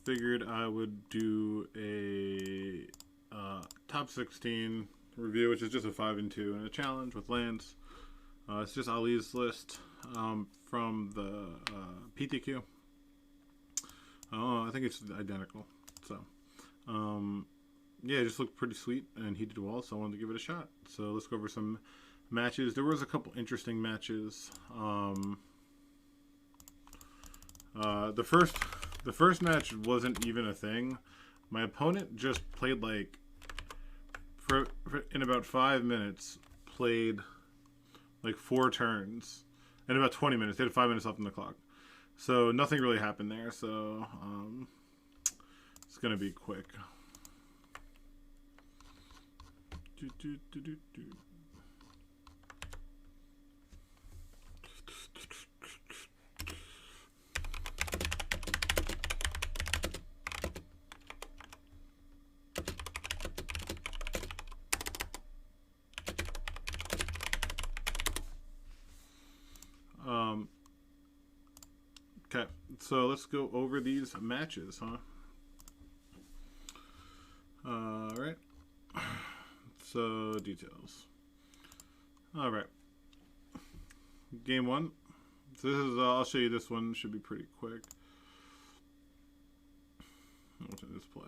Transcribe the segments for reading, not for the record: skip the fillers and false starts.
figured I would do a top 16 review, which is just a 5 and 2 and a challenge with lands. It's just Alli's list from the PTQ. I think it's identical. So, yeah, it just looked pretty sweet, and he did well, so I wanted to give it a shot. So let's go over some matches. There was a couple interesting matches. The first match wasn't even a thing. My opponent just played like for in about 5 minutes played like 4 turns. In about 20 minutes, they had 5 minutes left on the clock. So nothing really happened there. So it's gonna be quick. Okay, so let's go over these matches, huh? Alright. So, details. Alright. Game 1. So this is, I'll show you this one. Should be pretty quick. What's in this play?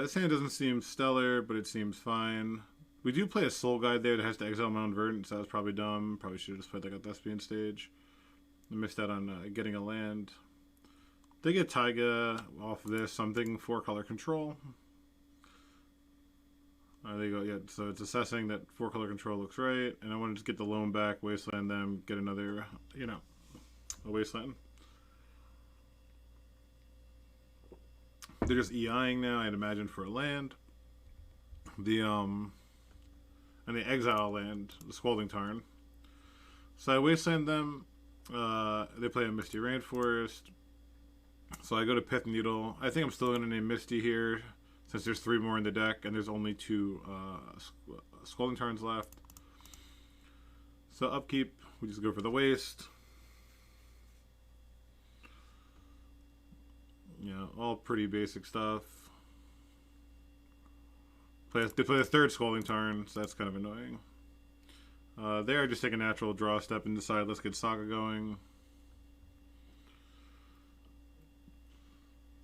This hand doesn't seem stellar, but it seems fine. We do play a Soul Guide there that has to exile Mount Verdant, so that was probably dumb. Probably should have just played like a Thespian stage. I missed out on getting a land. They get Taiga off of this, so I'm thinking 4-color control. There you go, yeah, so it's assessing that 4-color control looks right, and I want to just get the loan back, wasteland them, get another, you know, a wasteland. They're just EIing now, I'd imagine, for a land. And they exile a land, the Scalding Tarn. So I wasteland them. They play a Misty Rainforest. So I go to Pith Needle. I think I'm still going to name Misty here, since there's 3 more in the deck, and there's only 2 Scalding Tarns left. So upkeep, we just go for the waste. You know, all pretty basic stuff. They play the 3rd Scalding Tarn, so that's kind of annoying. There, just take a natural draw step and decide, let's get Saga going.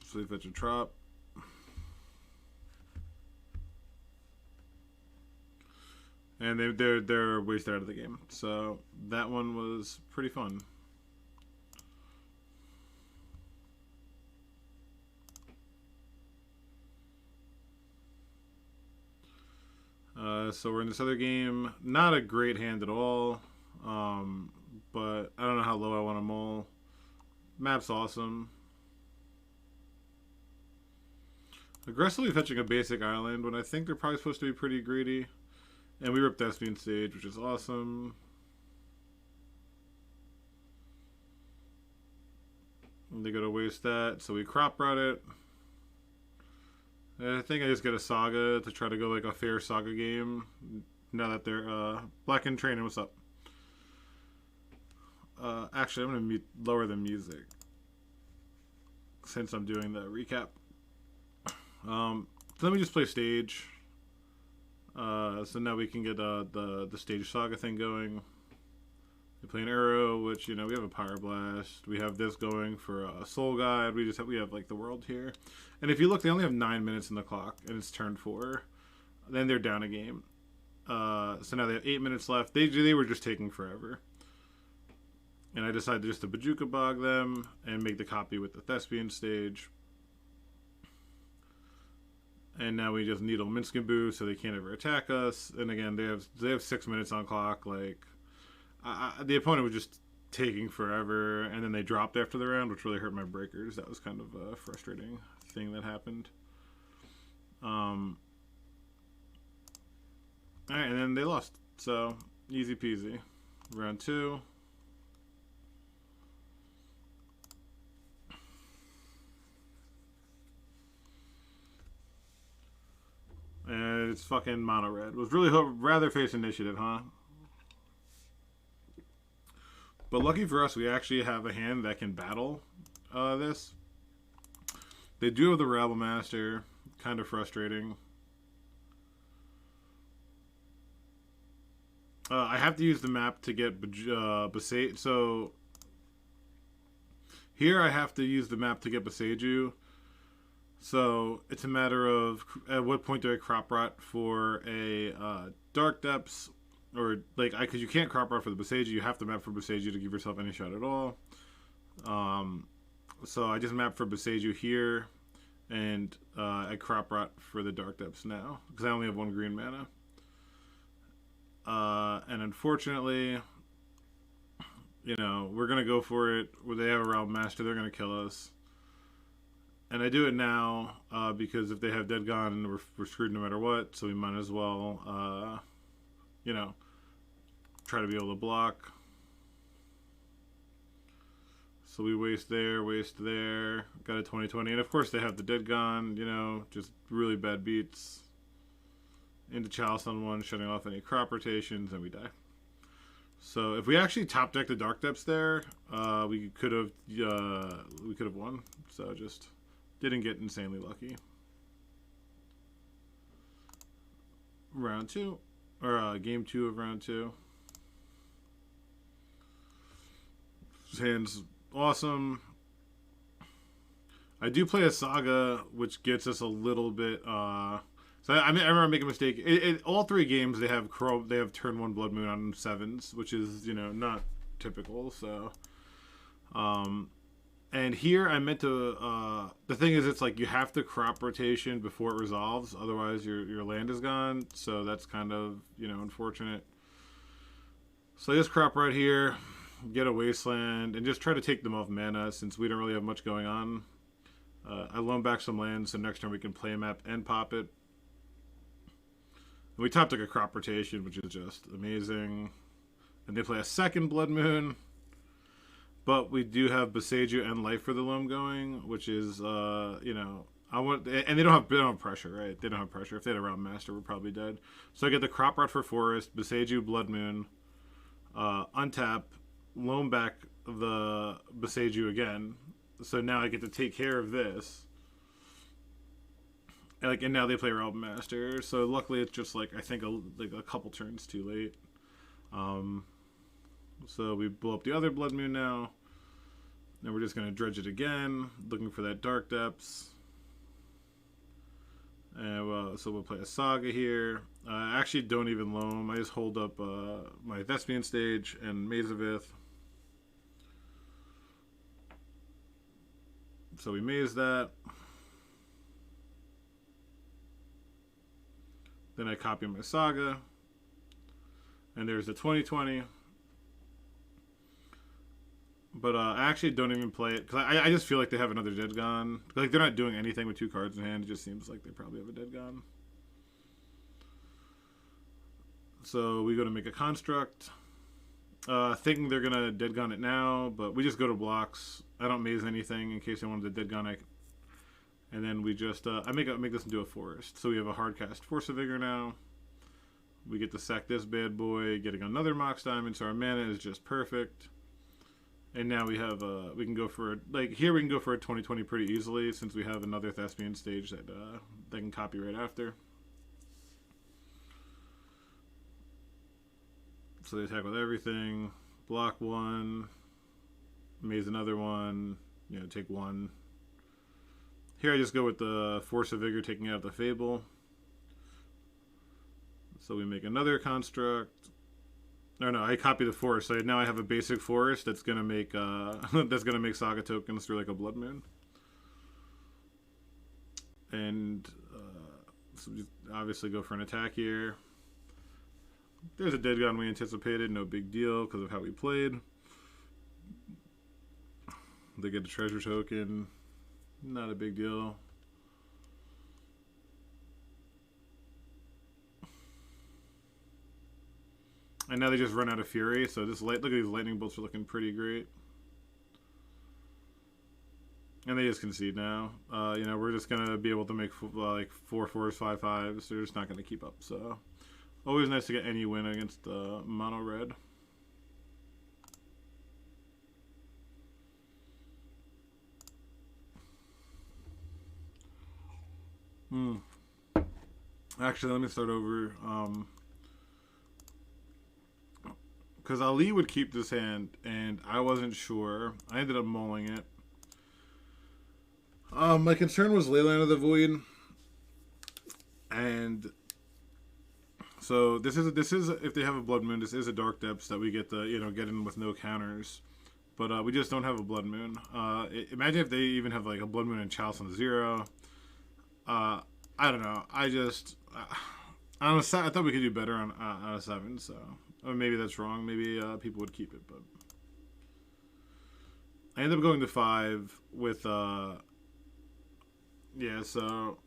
So they fetch a Trop. And they're wasted out of the game. So that one was pretty fun. So we're in this other game. Not a great hand at all. But I don't know how low I want to mull. Map's awesome. Aggressively fetching a basic island when I think they're probably supposed to be pretty greedy. And we rip Thespian Stage, which is awesome. And they go to waste that, so we crop route it. I think I just get a Saga to try to go like a fair Saga game. Now that they're Black and Training, what's up? Actually, I'm gonna lower the music since I'm doing the recap. So let me just play stage. So now we can get the stage Saga thing going. We play an Arrow, which, you know, we have a Power Blast. We have this going for a Soul Guide. We have like the world here. And if you look, they only have 9 minutes in the clock, and it's turn 4. Then they're down a game. So now they have 8 minutes left. They were just taking forever. And I decided just to Bajuka Bog them and make the copy with the Thespian Stage. And now we just needle Minskin Boo so they can't ever attack us. And again, they have 6 minutes on clock. Like, the opponent was just taking forever, and then they dropped after the round, which really hurt my breakers. That was kind of a frustrating thing that happened. Alright, and then they lost. So, easy peasy. Round 2. And it's fucking mono red. Was really rather face initiative, huh? But lucky for us, we actually have a hand that can battle this. They do have the Rabble Master. Kind of frustrating. I have to use the map to get Besaid. So here I have to use the map to get Besaiju. So it's a matter of at what point do I crop rot for a Dark Depths, or like because you can't crop rot for the Besaiju, you have to map for Besaiju to give yourself any shot at all. So I just map for Besaiju here, and I crop rot for the Dark Depths now because I only have 1 green mana. And unfortunately, you know, we're gonna go for it. Where they have a Realm Master, they're gonna kill us. And I do it now because if they have Dead Gone, we're screwed no matter what. So we might as well, you know, try to be able to block. So we waste there, got a 20/20. And of course they have the Dead Gone, you know, just really bad beats. Into Chalice on 1, shutting off any crop rotations, and we die. So if we actually top deck the Dark Depths there, we could have won. So just didn't get insanely lucky. Round 2, or game 2 of round 2. This hand's awesome. I do play a Saga, which gets us a little bit. So I remember making a mistake. All 3 games they have turn 1 Blood Moon on 7s, which is, you know, not typical. So, and here I meant to. The thing is, it's like you have to crop rotation before it resolves, otherwise your land is gone. So that's kind of, you know, unfortunate. So I just crop right here, get a Wasteland, and just try to take them off mana since we don't really have much going on. I loan back some lands, so next turn we can play a map and pop it. And we top deck a crop rotation, which is just amazing. And they play a second Blood Moon. But we do have Besaiju and Life for the Loam going, which is, you know, and they don't have pressure, right? They don't have pressure. If they had a Realm Master, we're probably dead. So I get the crop rot for Forest, Besaiju, Blood Moon, untap, loan back the Besaiju again. So now I get to take care of this. And now they play Realm Master. So luckily it's just like I think a couple turns too late. So we blow up the other Blood Moon now. And we're just gonna dredge it again, looking for that Dark Depths. And so we'll play a Saga here. I actually don't even loam. I just hold up my Thespian Stage and Maze of Ith. So we maze that. Then I copy my Saga. And there's the 20/20. But I actually don't even play it. Because I just feel like they have another Dead Gone. Like they're not doing anything with 2 cards in hand. It just seems like they probably have a Dead Gone. So we go to make a Construct. Thinking they're going to Dead Gone it now. But we just go to blocks. I don't maze anything in case they wanted to Dead Gone it. And then we just, I make this into a Forest. So we have a hard cast Force of Vigor now. We get to sack this bad boy, getting another Mox Diamond, so our mana is just perfect. And now we have, we can go for, like, here we can go for a 20/20 pretty easily, since we have another Thespian Stage that they can copy right after. So they attack with everything. Block 1, maze another one, you know, take 1. Here I just go with the Force of Vigor, taking out the Fable. So we make another Construct. No, I copy the Forest. So now I have a basic Forest that's gonna make Saga tokens through like a Blood Moon. And so we just obviously go for an attack here. There's a Dead Gone we anticipated, no big deal because of how we played. They get a treasure token. Not a big deal. And now they just run out of Fury, so this look at these lightning bolts are looking pretty great. And they just concede now. You know, we're just gonna be able to make like 4/4s, 5/5s. They're just not gonna keep up. So always nice to get any win against mono red. Actually, let me start over. Because Ali would keep this hand, and I wasn't sure. I ended up mulling it. My concern was Leyline of the Void, and so this is if they have a Blood Moon, this is a Dark Depths that we get the get in with no counters, but we just don't have a Blood Moon. Imagine if they even have like a Blood Moon and Chalice on 0. I don't know. I thought we could do better on a 7. So maybe that's wrong. Maybe people would keep it, but I ended up going to 5 with yeah. So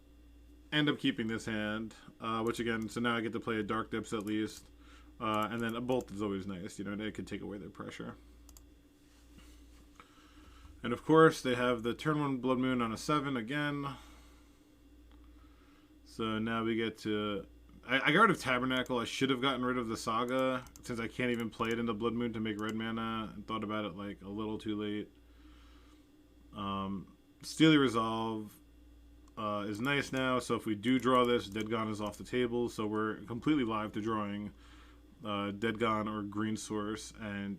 end up keeping this hand, which again, so now I get to play a Dark Depths at least, and then a Bolt is always nice. It could take away their pressure. And of course, they have the turn 1 Blood Moon on a 7 again. So now we get to... I got rid of Tabernacle. I should have gotten rid of the Saga, since I can't even play it into Blood Moon to make red mana, and thought about it like a little too late. Steely Resolve is nice now, so if we do draw this, Dead Gone is off the table, so we're completely live to drawing Dead Gone or Green Source, and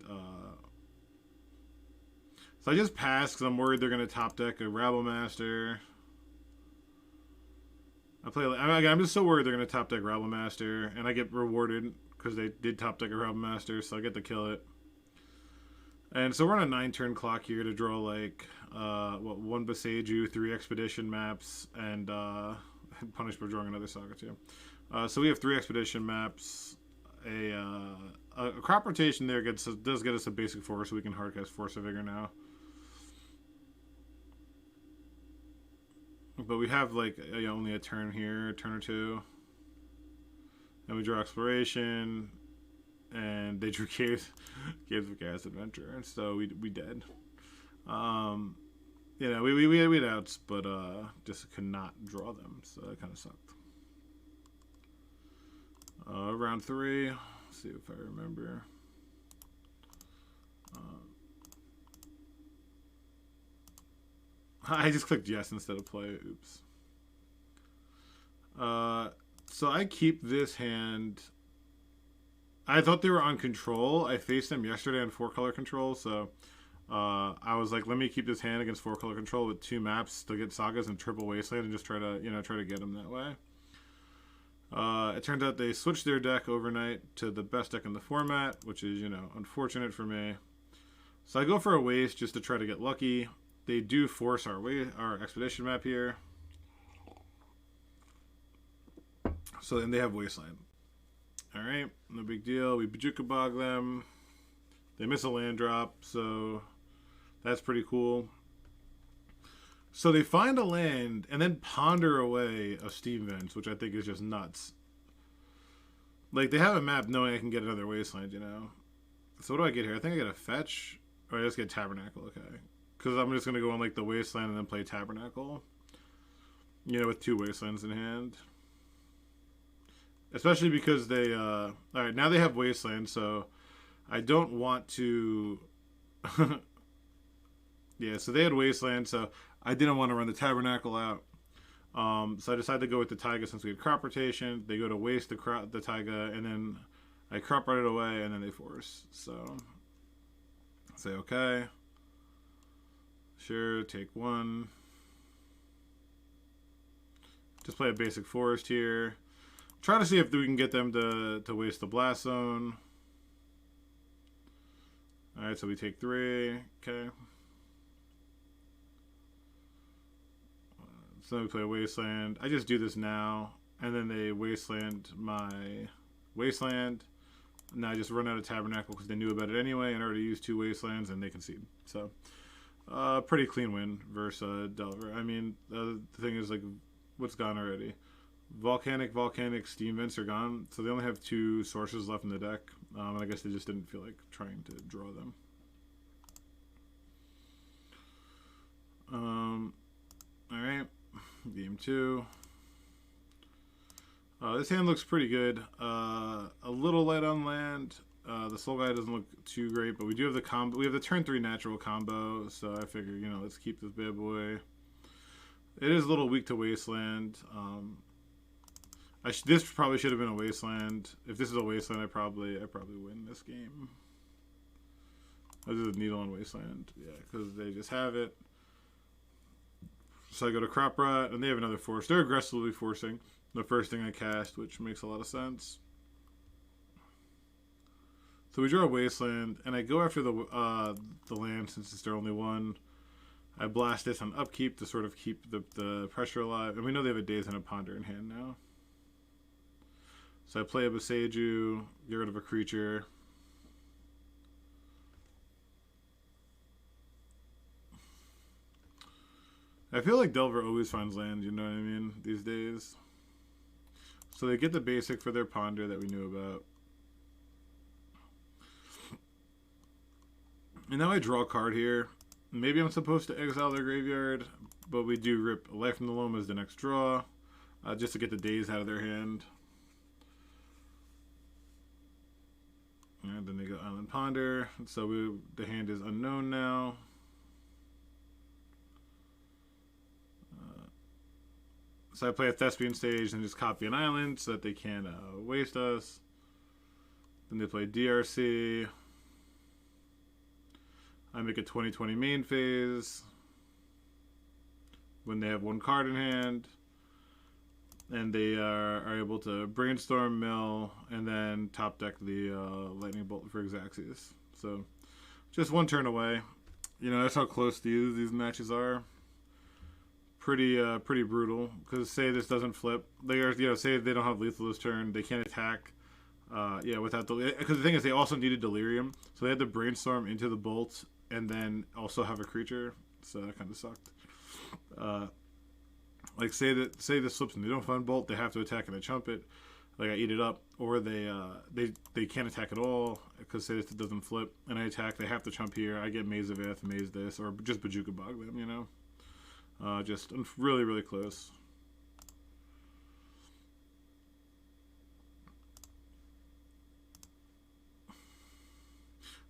so I just passed because I'm worried they're going to top deck a Rabble Master. I'm just so worried they're going to top deck Rabble Master, and I get rewarded because they did top deck a Rabble Master, so I get to kill it. And so we're on a 9-turn clock here to draw like 1 Boseiju, 3 Expedition maps, and punish for drawing another Saga too. So we have 3 Expedition maps. A crop rotation there does get us a basic force, so we can hardcast Force of Vigor now. But we have like only a turn here, a turn or two. Then we draw Exploration, and they drew Caves of Chaos Adventure, and so we dead. We had outs, but just could not draw them, so that kind of sucked. Round 3, let's see if I remember. I just clicked yes instead of play. Oops. So I keep this hand. I thought they were on control. I faced them yesterday on 4-color control, so I was like, let me keep this hand against 4-color control with 2 maps to get Sagas and triple Wasteland and just try to get them that way. It turns out they switched their deck overnight to the best deck in the format, which is unfortunate for me. So I go for a waste just to try to get lucky. They do force our Expedition map here. So then they have Wasteland. Alright, no big deal. We Bajuka Bog them. They miss a land drop, so that's pretty cool. So they find a land and then ponder away a Steam Vents, which I think is just nuts. Like, they have a map knowing I can get another Wasteland, So what do I get here? I think I get a fetch, or I just get Tabernacle, okay. Because I'm just going to go on like the Wasteland and then play Tabernacle. With 2 Wastelands in hand. Especially because they, alright, now they have Wasteland, so I don't want to... Yeah, so they had Wasteland, so I didn't want to run the Tabernacle out. So I decided to go with the Taiga since we had crop rotation. They go to waste the Taiga, and then I crop right it away, and then they force. So, say okay. Sure, take 1. Just play a basic forest here. Try to see if we can get them to waste the Blast Zone. Alright, so we take 3. Okay. So we play a Wasteland. I just do this now. And then they Wasteland my Wasteland. Now I just run out of Tabernacle because they knew about it anyway and already used 2 Wastelands and they concede. So, pretty clean win versus Delver. I mean, the thing is, like, what's gone already? Volcanic, Steam Vents are gone. So they only have 2 sources left in the deck. And I guess they just didn't feel like trying to draw them. Alright. Game 2. This hand looks pretty good. A little light on land. The Soul Guy doesn't look too great, but we do have the combo. We have the turn 3 natural combo, so I figure, let's keep this bad boy. It is a little weak to Wasteland. This probably should have been a Wasteland. If this is a Wasteland, I probably win this game. I do the Needle on Wasteland, yeah, because they just have it. So I go to Crop Rot, and they have another force. They're aggressively forcing the first thing I cast, which makes a lot of sense. So we draw a Wasteland, and I go after the land since it's their only one. I blast this on upkeep to sort of keep the pressure alive. And we know they have a Daze and a Ponder in hand now. So I play a Boseiju, get rid of a creature. I feel like Delver always finds land, you know what I mean, these days. So they get the basic for their Ponder that we knew about. And now I draw a card here. Maybe I'm supposed to exile their graveyard, but we do rip Life from the Loam as the next draw, just to get the Daze out of their hand. And then they go Island Ponder, so the hand is unknown now. So I play a Thespian Stage and just copy an island so that they can't waste us. Then they play DRC. I make a 2020 main phase when they have one card in hand. And they are able to Brainstorm, Mill, and then top deck the Lightning Bolt for Xaxis. So just one turn away. You know, that's how close these matches are. Pretty brutal. Because say this doesn't flip, they are, you know, say they don't have lethal this turn, they can't attack. Yeah, without because the thing is they also needed Delirium, so they had to Brainstorm into the Bolt and then also have a creature. So that kind of sucked. Like say this slips and they don't find Bolt, they have to attack and I chump it. Like I eat it up, or they can't attack at all because say this doesn't flip and I attack. They have to chump here. I get Maze of Ith, Maze this, or just Bajuka Bog them. You know, just really close.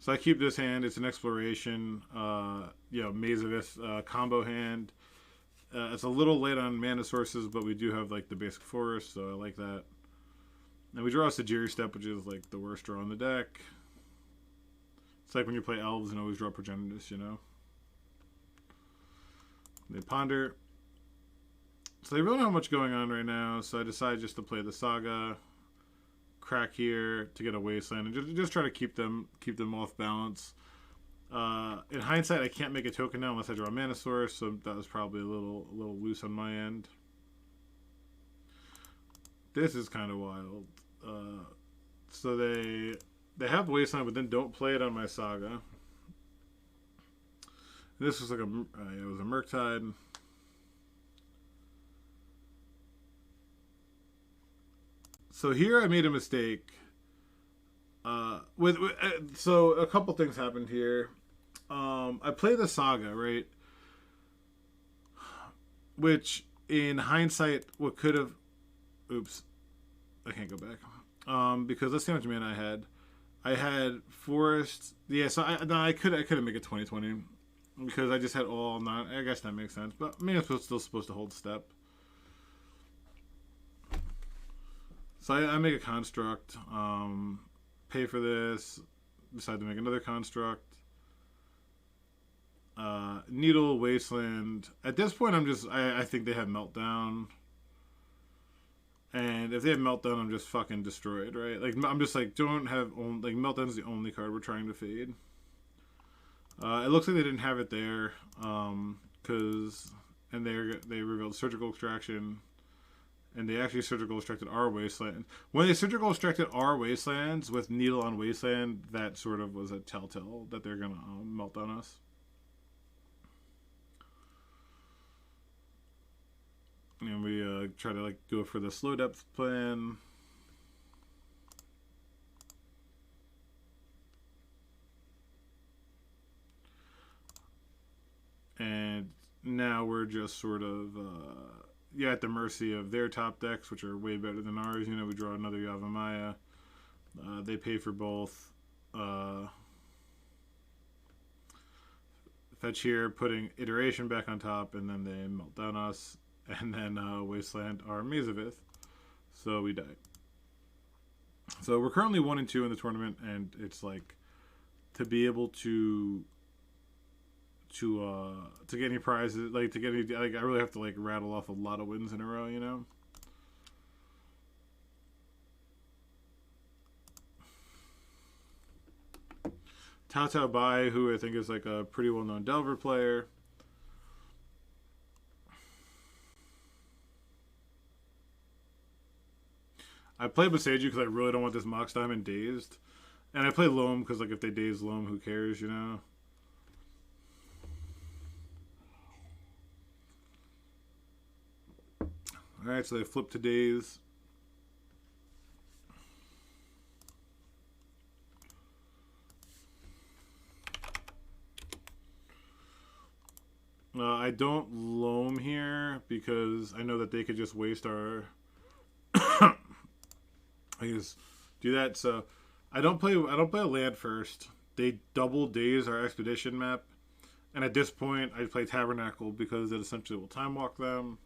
So I keep this hand. It's an exploration. You know, Maze of Ith combo hand. It's a little late on mana sources, but we do have like the basic forest, so I like that. And we draw a Sajiri Step, which is like the worst draw in the deck. It's like when you play elves and always draw Progenitus, you know. They ponder. So they really don't have much going on right now, so I decide just to play the Saga, crack here to get a Wasteland, and just try to keep them off balance. In hindsight, I can't make a token now unless I draw a mana source, so that was probably a little loose on my end. This is kind of wild. So they have Wasteland, but then don't play it on my Saga. This was like it was a Murktide. So here I made a mistake. So a couple things happened here. I played the Saga, right? Which, in hindsight, what could have... Oops. I can't go back. Because let's see how much mana I had. I had Forest... Yeah, so I couldn't make it 2020. Because I just had all... I guess that makes sense. But maybe I'm still supposed to hold step. So I make a construct. Pay for this. Decide to make another construct. Needle, Wasteland. At this point, I think they have Meltdown. And if they have Meltdown, I'm just fucking destroyed, right? Like, I'm just like, Meltdown's the only card we're trying to fade. It looks like they didn't have it there. And they revealed Surgical Extraction. And they actually surgical extracted our Wasteland. When they surgical extracted our Wastelands with Needle on Wasteland, that sort of was a telltale that they're going to melt on us. And we try to like go for the slow depth plan. And now we're just sort of... at the mercy of their top decks, which are way better than ours. You know, we draw another Yavimaya. They pay for both. fetch here, putting Iteration back on top, and then they melt down us, and then Wasteland our Mazavith. So we die. So we're currently 1-2 in the tournament, and it's like to be able to get any prizes, like to get any, like I really have to like rattle off a lot of wins in a row, you know. Tao Bai, who I think is like a pretty well-known Delver player. I play Boseiju because I really don't want this Mox Diamond dazed. And I play Loam because like if they daze Loam, who cares, you know? Alright, so they flip to daze. I don't Loam here because I know that they could just waste our... I just do that. So I don't play a land first. They double daze our expedition map, and at this point I play Tabernacle because it essentially will time walk them,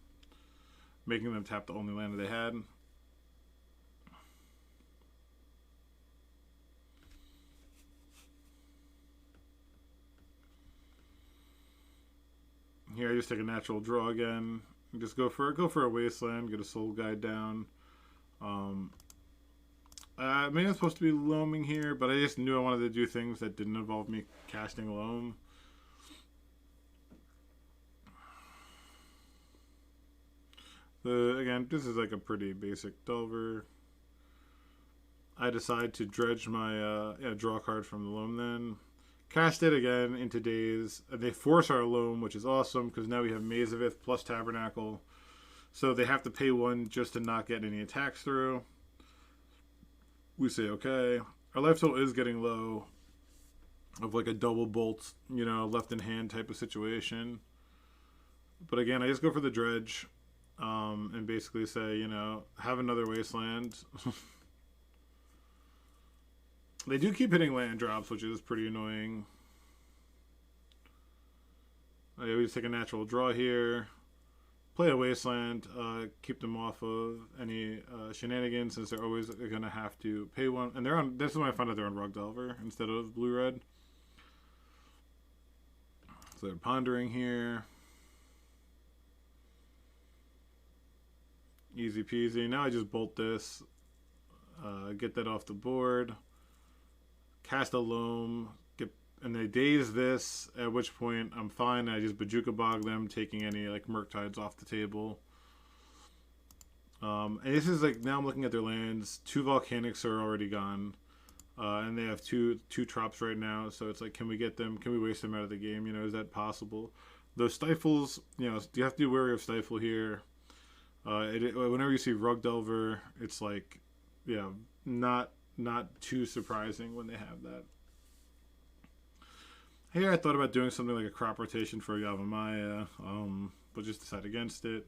making them tap the only land that they had. Here I just take a natural draw again. Just go for a wasteland, get a soul guide down. Maybe I'm supposed to be loaming here, but I just knew I wanted to do things that didn't involve me casting loam. Again, this is like a pretty basic Delver. I decide to dredge my draw card from the loam then. Cast it again into daze. They force our loam, which is awesome because now we have Mazavith plus Tabernacle. So they have to pay 1 just to not get any attacks through. We say, okay. Our life total is getting low. Of like a double bolt, you know, left in hand type of situation. But again, I just go for the dredge. And basically say, you know, have another wasteland. They do keep hitting land drops, which is pretty annoying. We just take a natural draw here. Play a wasteland. Keep them off of any shenanigans, since they're always going to have to pay 1. And they're on. This is when I find out they're on Rug Delver instead of blue-red. So they're pondering here. Easy peasy. Now I just bolt this. Get that off the board. Cast a loam, and they daze this, at which point I'm fine. I just Bajuka Bog them, taking any like Murktides off the table. And this is like, now I'm looking at their lands. 2 Volcanics are already gone. And they have two Trops right now, so it's like, can we get them? Can we waste them out of the game? You know, is that possible? Those Stifles, you know, you have to be wary of Stifle here. Whenever you see Rug Delver, it's like, yeah, not too surprising when they have that. Here I thought about doing something like a crop rotation for Yavimaya, but just decided against it.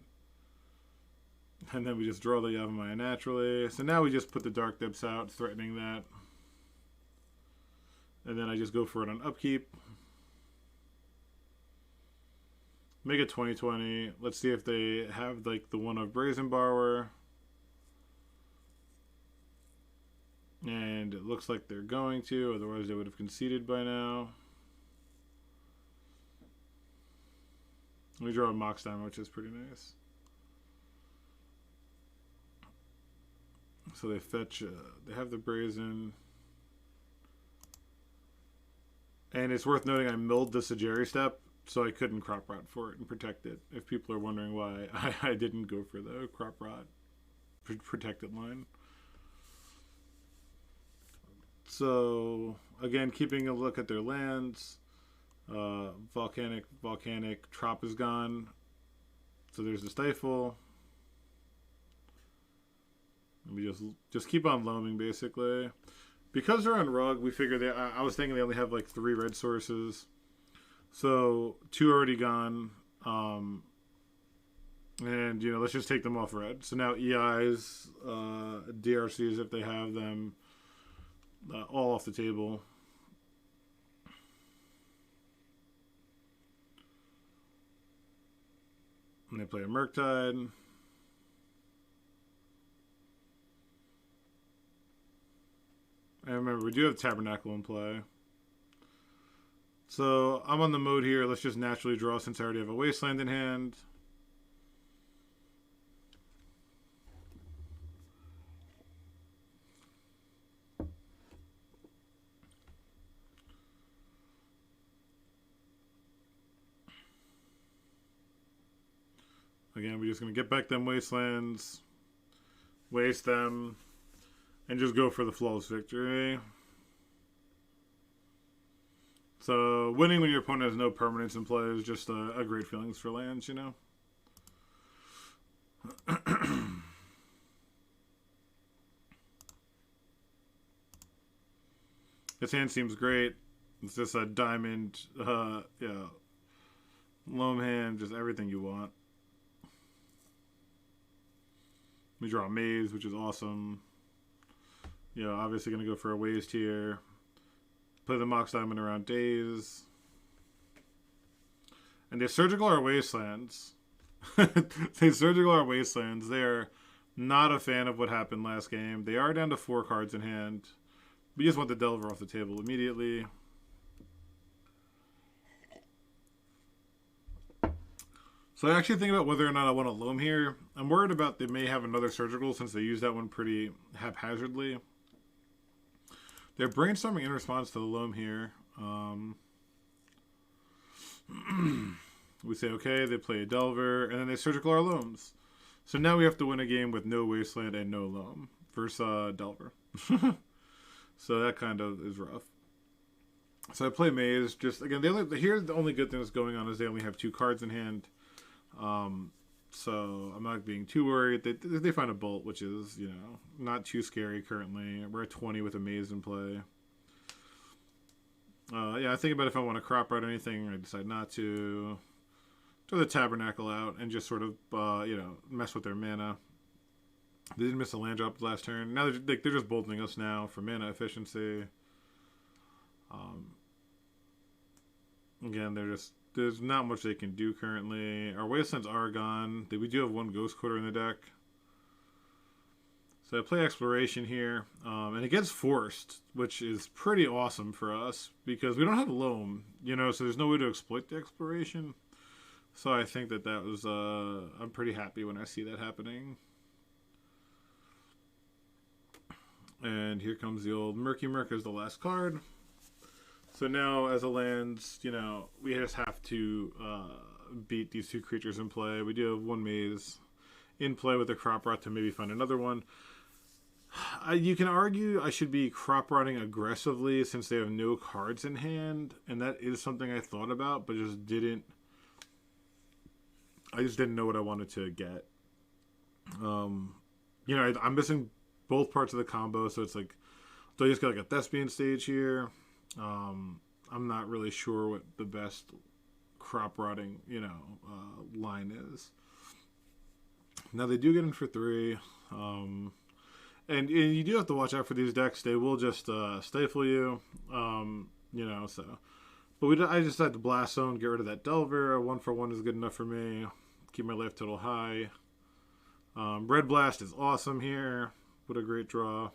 And then we just draw the Yavimaya naturally. So now we just put the Dark Depths out, threatening that. And then I just go for it on upkeep. Make it 20/20. Let's see if they have like the one of Brazen Borrower. And it looks like they're going to, otherwise they would have conceded by now. We draw a Mox Diamond, which is pretty nice. So they fetch, they have the Brazen. And it's worth noting I milled the Sageri step, so I couldn't crop rot for it and protect it. If people are wondering why I didn't go for the crop rot protected line. So, again, keeping a look at their lands. Volcanic, Trop is gone. So there's the Stifle. And we just keep on loaming, basically. Because they're on Rug, we figure I was thinking they only have like 3 red sources. So, 2 already gone. And, you know, let's just take them off red. So now EIs, DRCs if they have them. All off the table. And they play a Murktide. And remember, we do have Tabernacle in play. So I'm on the mode here. Let's just naturally draw since I already have a Wasteland in hand. Again, we're just going to get back them Wastelands, waste them, and just go for the flawless victory. So, winning when your opponent has no permanents in play is just a great feeling for lands, you know? This hand seems great. It's just a diamond, yeah, loam hand, just everything you want. We draw a maze, which is awesome. You know, obviously going to go for a waste here. Play the Mox Diamond around Days. And they surgical our Wastelands. They surgical our Wastelands. They are not a fan of what happened last game. They are down to 4 cards in hand. We just want the Delver off the table immediately. So I actually think about whether or not I want to loam here. I'm worried about they may have another surgical since they use that one pretty haphazardly. They're brainstorming in response to the loam here. We say, okay, they play a Delver, and then they surgical our loams. So now we have to win a game with no Wasteland and no loam versus Delver. So that kind of is rough. So I play Maze. Just, again, here the only good thing that's going on is they only have 2 cards in hand. So I'm not being too worried. They find a Bolt, which is, you know, not too scary currently. We're at 20 with a Maze in play. Yeah, I think about if I want to crop out anything. I decide not to. Throw the Tabernacle out and just sort of, you know, mess with their mana. They didn't miss a land drop last turn. Now they're just bolting us now for mana efficiency. Again, there's not much they can do currently. Our Wastelands are gone. We do have 1 Ghost Quarter in the deck. So I play Exploration here. And it gets forced, which is pretty awesome for us because we don't have Loam, you know, so there's no way to exploit the Exploration. So I think that was, I'm pretty happy when I see that happening. And here comes the old Murky Murk as the last card. So now, as a lands, you know, we just have to beat these 2 creatures in play. We do have 1 Maze in play with a Crop Rot to maybe find another one. You can argue I should be Crop Rotting aggressively since they have no cards in hand, and that is something I thought about, but just didn't. I just didn't know what I wanted to get. You know, I'm missing both parts of the combo, so it's like, do I just get like a Thespian stage here? I'm not really sure what the best Crop Rotting, you know, line is. Now they do get in for 3, and you do have to watch out for these decks. They will just stifle you, you know. So, but I just had to Blast Zone, get rid of that Delver. A 1-for-1 is good enough for me. Keep my life total high. Red Blast is awesome here. What a great draw.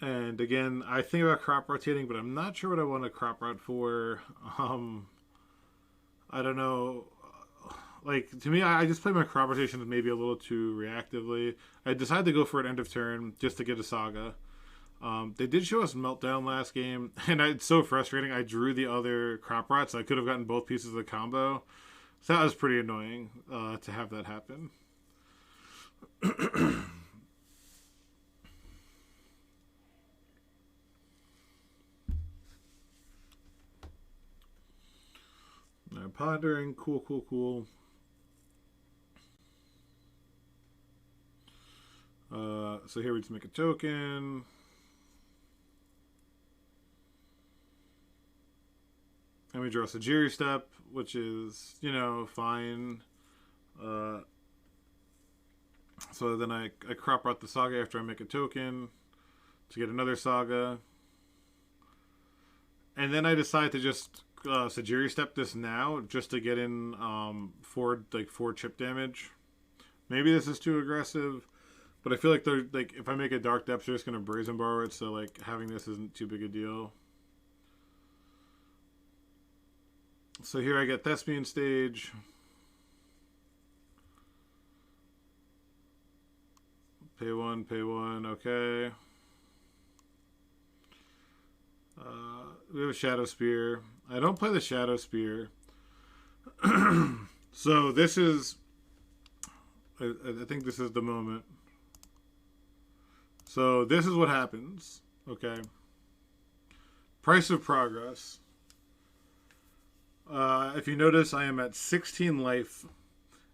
And again, I think about crop rotating, but I'm not sure what I want to crop rot for. I don't know. Like, to me, I just play my crop rotations maybe a little too reactively. I decided to go for an end of turn just to get a Saga. They did show us Meltdown last game, and it's so frustrating. I drew the other crop rots. So I could have gotten both pieces of the combo. So that was pretty annoying to have that happen. I'm pondering. Cool. So here we just make a token. And we draw Sajiri Step, which is, you know, fine. So then I crop out the Saga after I make a token to get another Saga. And then I decide to just Sajiri step this now just to get in 4 chip damage. Maybe this is too aggressive, but I feel like they're like if I make a Dark Depths, they're just gonna Brazen Borrow it, so like having this isn't too big a deal. So here I get Thespian Stage. Pay one, okay. We have a Shadow Spear. I don't play the Shadow Spear. So this is... I think this is the moment. So this is what happens. Okay. Price of Progress. If you notice, I am at 16 life.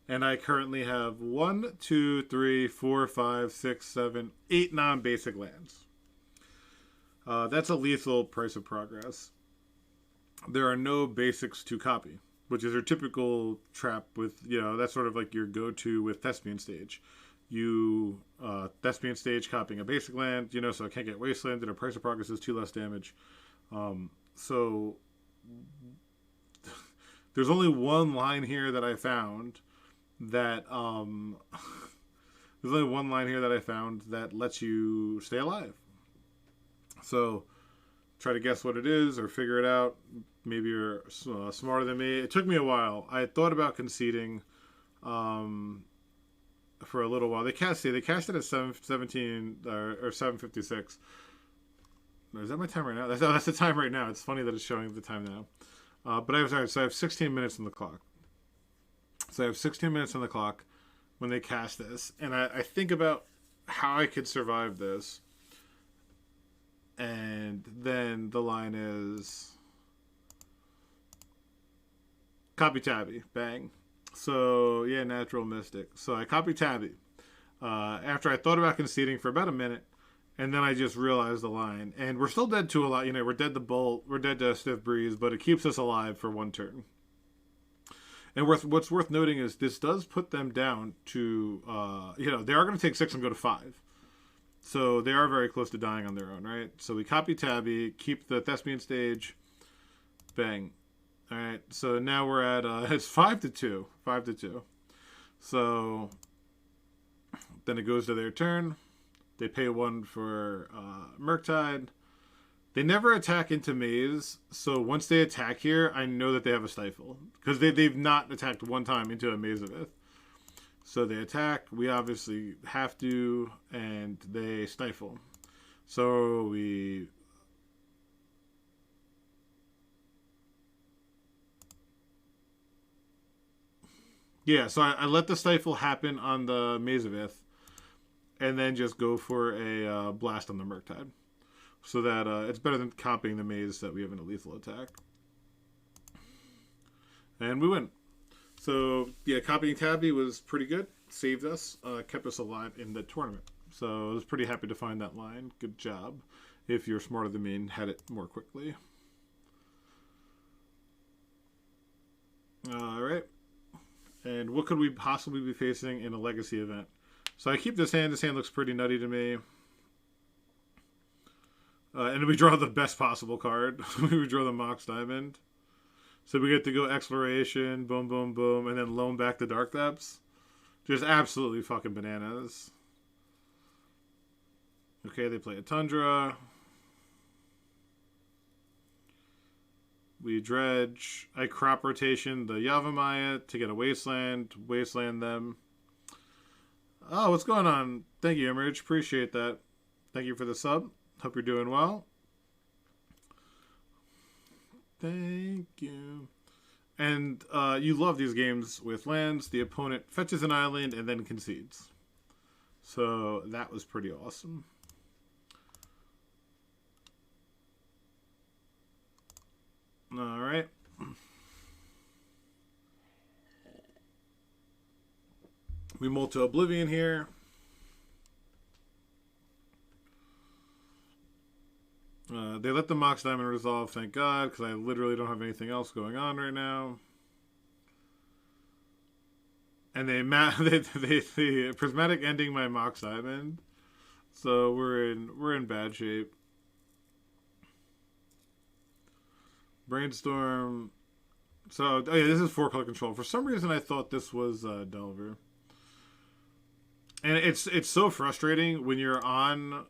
And I currently have 1, 2, 3, 4, 5, 6, 7, 8 non-basic lands. That's a lethal Price of Progress. There are no basics to copy, which is your typical trap with, that's sort of like your go-to with Thespian Stage. You, Thespian Stage copying a basic land, so I can't get Wasteland, and a Price of Progress is 2 less damage. So there's only one line here that I found that there's only one line here that I found that lets you stay alive. So try to guess what it is or figure it out. Maybe you're smarter than me. It took me a while. I thought about conceding for a little while. They cashed it at 7:17 or 7:56. Is that my time right now? That's the time right now. It's funny that it's showing the time now. But so I have 16 minutes on the clock. So I have 16 minutes on the clock when they cast this. And I think about how I could survive this. And then the line is... Copy Tabby. Bang. So, yeah, Natural Mystic. So I copy Tabby. After I thought about conceding for about a minute. And then I just realized the line. And we're still dead to a lot. We're dead to Bolt. We're dead to Stiff Breeze. But it keeps us alive for 1 turn. And what's worth noting is this does put them down to, they are going to take 6 and go to 5. So they are very close to dying on their own, right? So we copy Tabby, keep the Thespian Stage, bang. All right, so now we're at, it's 5-2. 5-2. So then it goes to their turn. They pay 1 for Murktide. They never attack into Maze, so once they attack here, I know that they have a Stifle. Because they've not attacked one time into a Maze of Ith. So they attack, we obviously have to, and they Stifle. So we... Yeah, so I let the Stifle happen on the Maze of Ith, and then just go for a Blast on the Murktide. So that it's better than copying the Maze that we have in a lethal attack. And we win. So, yeah, copying Tabby was pretty good. Saved us. Kept us alive in the tournament. So I was pretty happy to find that line. Good job. If you're smarter than me and had it more quickly. Alright. And what could we possibly be facing in a Legacy event? So I keep this hand. This hand looks pretty nutty to me. And we draw the best possible card. We draw the Mox Diamond. So we get to go Exploration, boom, boom, boom, and then loan back the Dark Depths. Just absolutely fucking bananas. Okay, they play a Tundra. We dredge. I crop rotation the Yavimaya to get a Wasteland. Wasteland them. Oh, what's going on? Thank you, Emerge. Appreciate that. Thank you for the sub. Hope you're doing well. Thank you. And you love these games with lands. The opponent fetches an island and then concedes. So that was pretty awesome. All right. We molt to Oblivion here. They let the Mox Diamond resolve, thank God, because I literally don't have anything else going on right now. And they prismatic ending my Mox Diamond, so we're in bad shape. Brainstorm. So, oh yeah, this is 4-color control. For some reason, I thought this was Delver. And it's so frustrating when you're on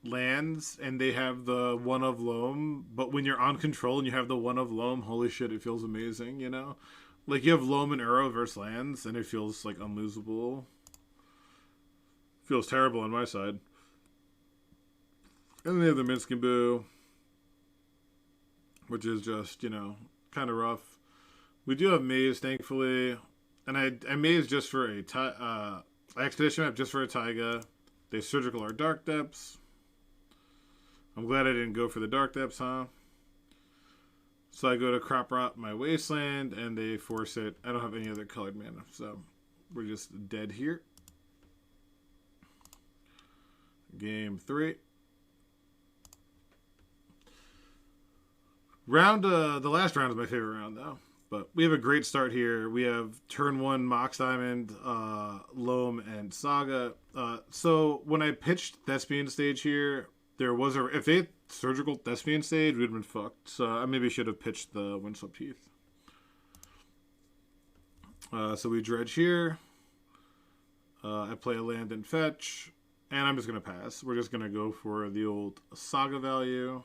lands and they have the one of loam, but when you're on control and you have the one of loam, holy shit, it feels amazing, you know? Like you have loam and Uro versus lands and it feels like unlosable. Feels terrible on my side. And then they have the Minskin Boo, which is just, you know, kind of rough. We do have Maze, thankfully. And I Maze just for a Expedition map just for a Taiga. They Surgical our Dark Depths. I'm glad I didn't go for the Dark Depths, huh? So I go to Crop Rot my Wasteland, and they force it. I don't have any other colored mana, so we're just dead here. Game 3. The last round is my favorite round, though. But we have a great start here. We have turn 1 Mox Diamond, Loam, and Saga. So when I pitched Thespian stage here, there was if they had Surgical Thespian stage, we'd have been fucked. So I maybe should have pitched the Windswept Heath. So we dredge here. I play a land and fetch. And I'm just going to pass. We're just going to go for the old Saga value.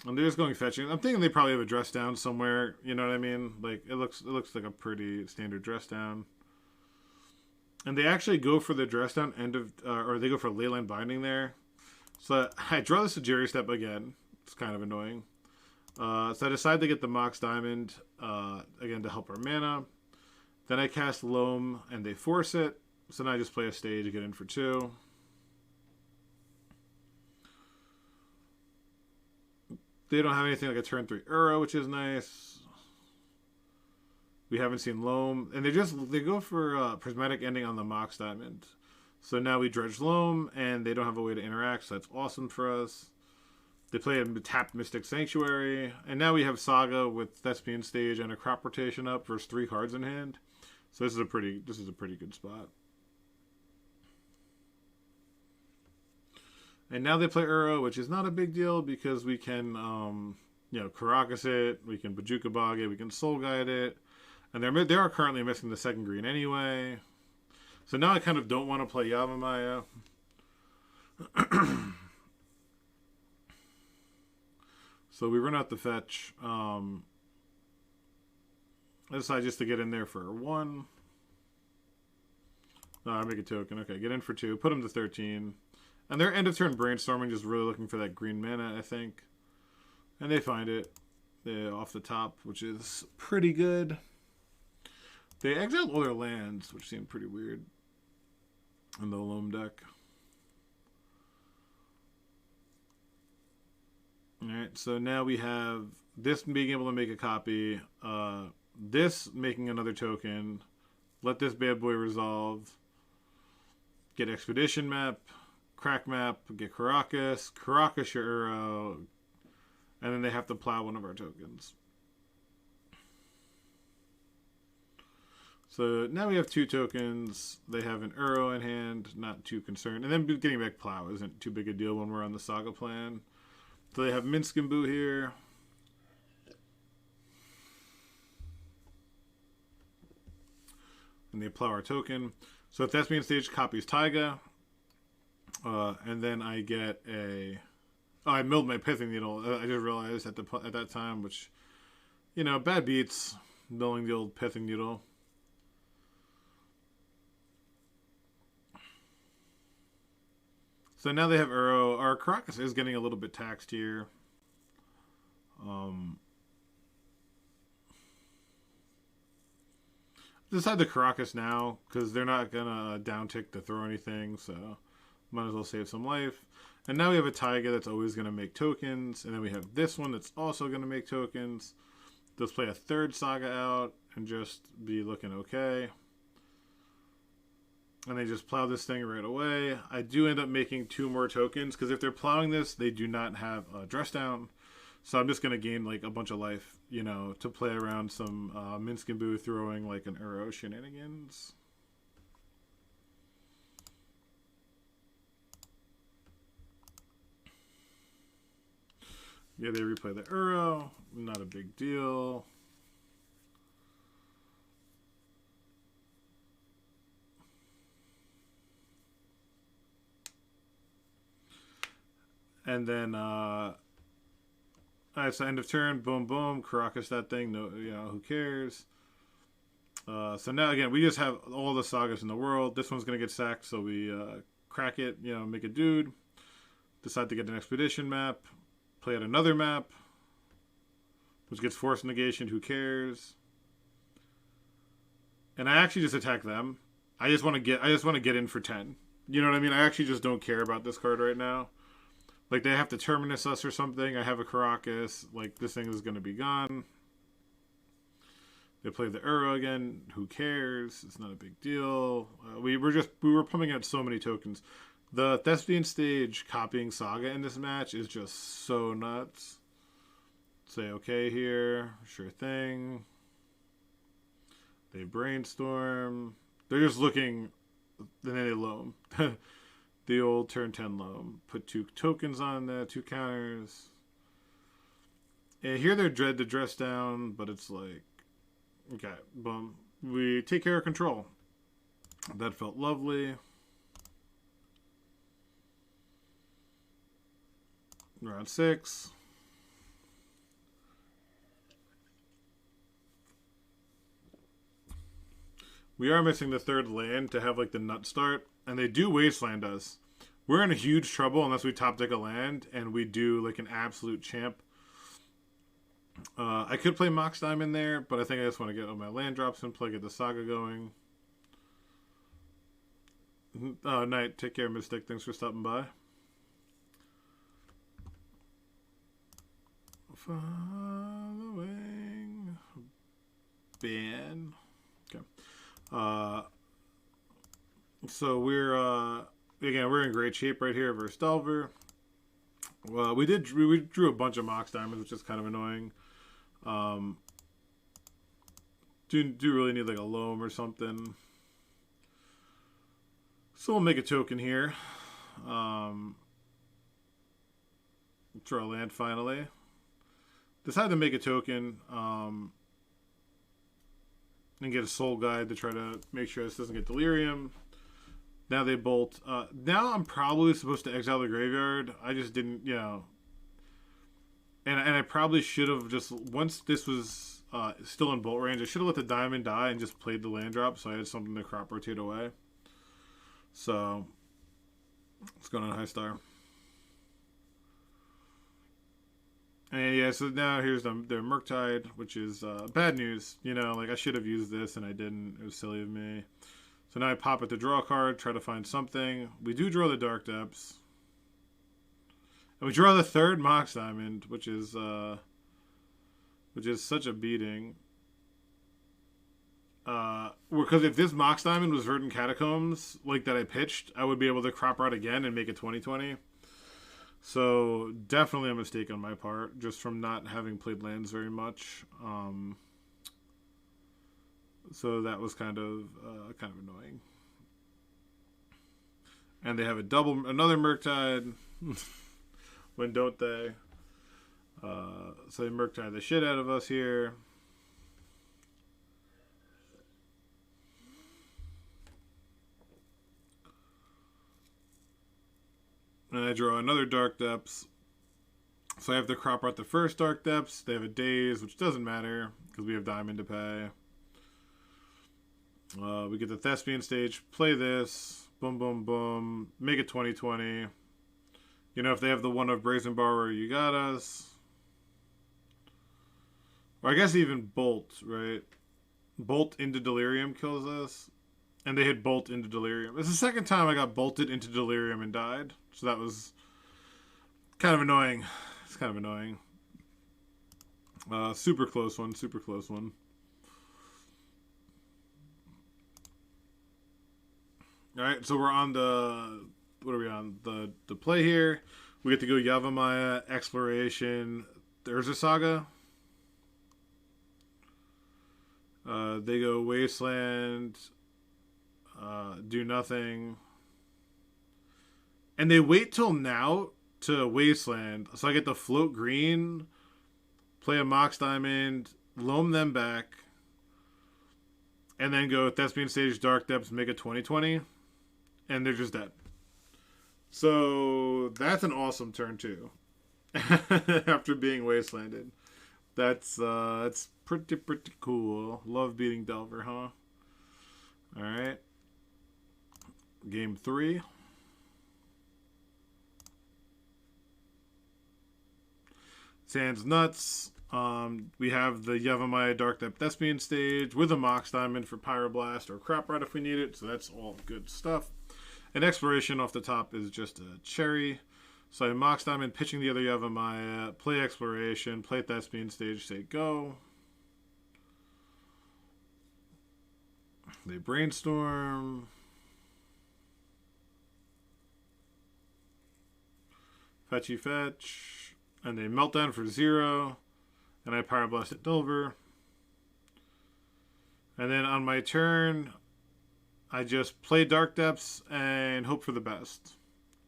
And they're just going fetching. I'm thinking they probably have a dress down somewhere. You know what I mean? Like it looks like a pretty standard dress down. And they actually go for the dress down or they go for Leyline Binding there. So I draw this to Jerry Step again. It's kind of annoying. So I decide to get the Mox Diamond again to help our mana. Then I cast Loam and they force it. So now I just play a stage, get in for 2. They don't have anything like a turn 3 Uro, which is nice. We haven't seen Loam. And they go for Prismatic Ending on the Mox Diamond. So now we dredge Loam, and they don't have a way to interact, so that's awesome for us. They play a tapped Mystic Sanctuary. And now we have Saga with Thespian Stage and a Crop Rotation up versus 3 cards in hand. So this is a pretty good spot. And now they play Uro, which is not a big deal because we can, Karakas it, we can Bajuka Bog it, we can Soul Guide it. And they are currently missing the 2nd green anyway. So now I kind of don't want to play Yavimaya. So we run out the fetch. I decide just to get in there for 1. No, I make a token. Okay, get in for 2. Put them to 13. And their end of turn brainstorming, just really looking for that green mana, I think. And they find it. Off the top, which is pretty good. They exiled all their lands, which seemed pretty weird. In the Loam deck. Alright, so now we have this being able to make a copy. This making another token. Let this bad boy resolve. Get Expedition map. Crack map, get Karakas your Uro, and then they have to plow one of our tokens. So now we have 2 tokens. They have an Uro in hand, not too concerned. And then getting back plow isn't too big a deal when we're on the Saga plan. So they have Minskin Boo here. And they plow our token. So if Thespian Stage copies Taiga. And then I get a... Oh, I milled my Pithing Needle. I just realized at that time, which, bad beats, milling the old Pithing Needle. So now they have Uro. Our Karakas is getting a little bit taxed here. Decide the Karakas now, because they're not going to downtick to throw anything, so... Might as well save some life. And now we have a Taiga that's always going to make tokens. And then we have this one that's also going to make tokens. Let's play a 3rd Saga out and just be looking okay. And they just plow this thing right away. I do end up making 2 more tokens. Because if they're plowing this, they do not have a dress down. So I'm just going to gain like a bunch of life, to play around some Minskin Boo throwing like an Uro shenanigans. Yeah, they replay the Uro. Not a big deal. And then, alright, so end of turn, boom, boom, Caracas that thing, no, who cares? So now, again, we just have all the sagas in the world. This one's going to get sacked, so we crack it, make a dude, decide to get an expedition map, play at another map, which gets force negation, who cares? And I actually just attack them. I just want to get in for 10. You know what I mean? I actually just don't care about this card right now. Like, they have to terminus us or something. I have a Caracas. Like, this thing is going to be gone. They play the Uro again. Who cares? It's not a big deal. We were pumping out so many tokens. The Thespian stage copying Saga in this match is just so nuts. Say okay here. Sure thing. They brainstorm. They're just looking. Then they loam. The old turn 10 loam. Put 2 tokens on there, 2 counters. And here they're dread to dress down, but it's like, okay, boom. We take care of control. That felt lovely. Round 6. We are missing the 3rd land to have like the nut start. And they do wasteland us. We're in a huge trouble unless we top deck a land and we do like an absolute champ. I could play Mox Diamond there, but I think I just want to get all my land drops in play, get the Saga going. Oh, Knight, take care, Mystic. Thanks for stopping by. Following ban. Okay. So we're in great shape right here versus Delver. Well, we drew a bunch of Mox Diamonds, which is kind of annoying. Do really need like a loam or something. So we'll make a token here. Draw a land finally. Decide to make a token. And get a soul guide to try to make sure this doesn't get delirium. Now they bolt. Now I'm probably supposed to exile the graveyard. I just didn't, And I probably should have just, once this was still in bolt range, I should have let the diamond die and just played the land drop so I had something to crop rotate away. So, what's going on, High Star? And yeah, so now here's their Murktide, which is bad news. Like I should have used this and I didn't. It was silly of me. So now I pop it to draw a card, try to find something. We do draw the Dark Depths. And we draw the 3rd Mox Diamond, which is such a beating. Because if this Mox Diamond was Verdant Catacombs, like that I pitched, I would be able to crop out again and make it 20/20. So definitely a mistake on my part, just from not having played lands very much. So that was kind of annoying. And they have another Murktide. When don't they? So they Murktide the shit out of us here. And I draw another Dark Depths. So I have to crop out the first Dark Depths. They have a Daze, which doesn't matter because we have Diamond to pay. We get the Thespian stage. Play this. Boom, boom, boom. Make it 20/20. If they have the one of Brazen Borrower, you got us. Or I guess even Bolt, right? Bolt into Delirium kills us. And they hit Bolt into Delirium. It's the second time I got bolted into Delirium and died. So that was kind of annoying. It's kind of annoying. Super close one. Super close one. Alright, so we're on the... What are we on? The play here. We get to go Yavimaya, Exploration. There's a Saga. They go Wasteland. Do nothing. And they wait till now to Wasteland. So I get to float green, play a Mox Diamond, loam them back, and then go Thespian Stage, Dark Depths, make a 20/20, and they're just dead. So that's an awesome turn too. After being wastelanded, that's pretty cool. Love beating Delver, huh? All right, game 3. Sans nuts. We have the Yavimaya Dark Depth Thespian Stage with a Mox Diamond for Pyroblast or Crop Rod if we need it. So that's all good stuff. And Exploration off the top is just a cherry. So I Mox Diamond, pitching the other Yavimaya, play Exploration, play Thespian Stage, say go. They Brainstorm. Fetchy fetch. And they Meltdown for 0. And I Pyroblast at Delver. And then on my turn, I just play Dark Depths and hope for the best.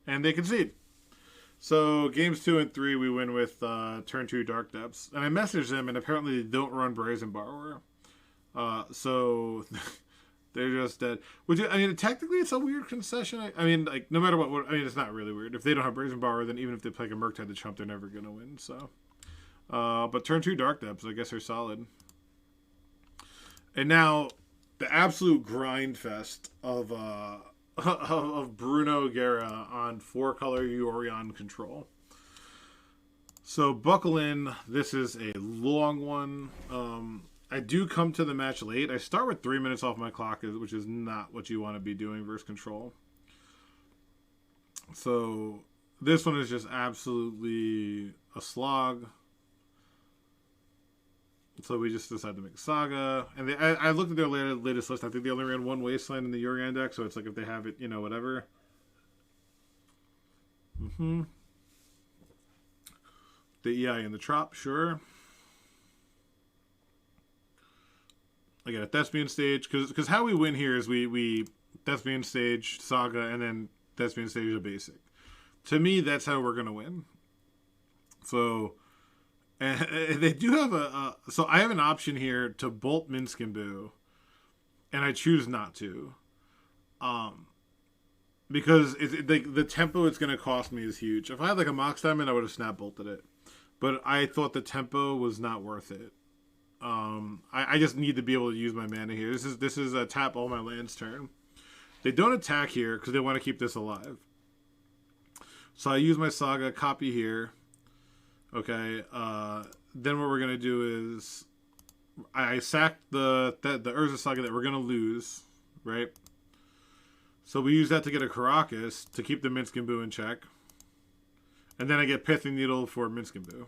And they concede. So games 2 and 3 we win with turn 2 Dark Depths. And I messaged them, and apparently they don't run Brazen Borrower. So they're just dead. Which, I mean, technically it's a weird concession. I mean, like, no matter what, I mean, it's not really weird. If they don't have Brazen Borrower, then even if they play like a Murktide to chump, they're never going to win. So, but turn 2 Dark Depths, I guess they're solid. And now, the absolute grind fest of Bruno Guerra on 4-color Yorion control. So buckle in. This is a long one. I do come to the match late. I start with 3 minutes off my clock, which is not what you want to be doing versus control. So this one is just absolutely a slog. So we just decided to make Saga. And I looked at their latest list. I think they only ran one Wasteland in the Yorion deck. So it's like if they have it, you know, whatever. The EI and the Trop, sure. I got a Thespian Stage. Because how we win here is we Thespian Stage, Saga, and then Thespian Stage a basic. To me, that's how we're going to win. So... And they do have so I have an option here to bolt Minskimbu, and I choose not to, because the tempo it's going to cost me is huge. If I had like a Mox Diamond, I would have snap bolted it, but I thought the tempo was not worth it. I just need to be able to use my mana here. This is a tap all my lands turn. They don't attack here because they want to keep this alive. So I use my Saga, copy here. Okay, then what we're going to do is I sack the Urza Saga that we're going to lose, right? So we use that to get a Caracas to keep the Minskimbu in check. And then I get Pithing Needle for Minskimbu.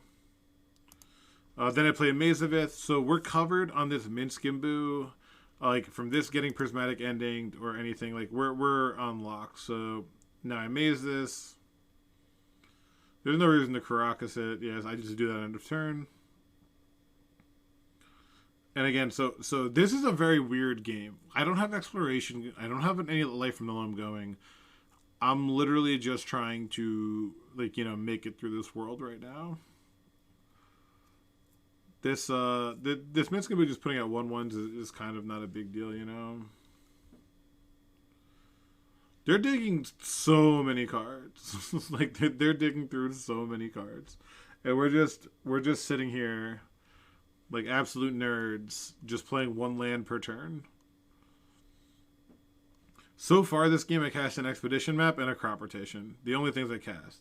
Then I play Mazavith, so we're covered on this Minskimbu, like from this getting Prismatic Ending or anything. Like we're on lock. So now I maze this. There's no reason to Caracas it. Yes, I just do that end of turn. And again, so this is a very weird game. I don't have exploration. I don't have any life from the loam going. I'm literally just trying to, like, you know, make it through this world right now. This Minskimbu just putting out 1/1s is kind of not a big deal, you know. They're digging so many cards. Like they're digging through so many cards. And we're just sitting here like absolute nerds just playing one land per turn. So far this game I cast an Expedition map and a Crop Rotation. The only things I cast.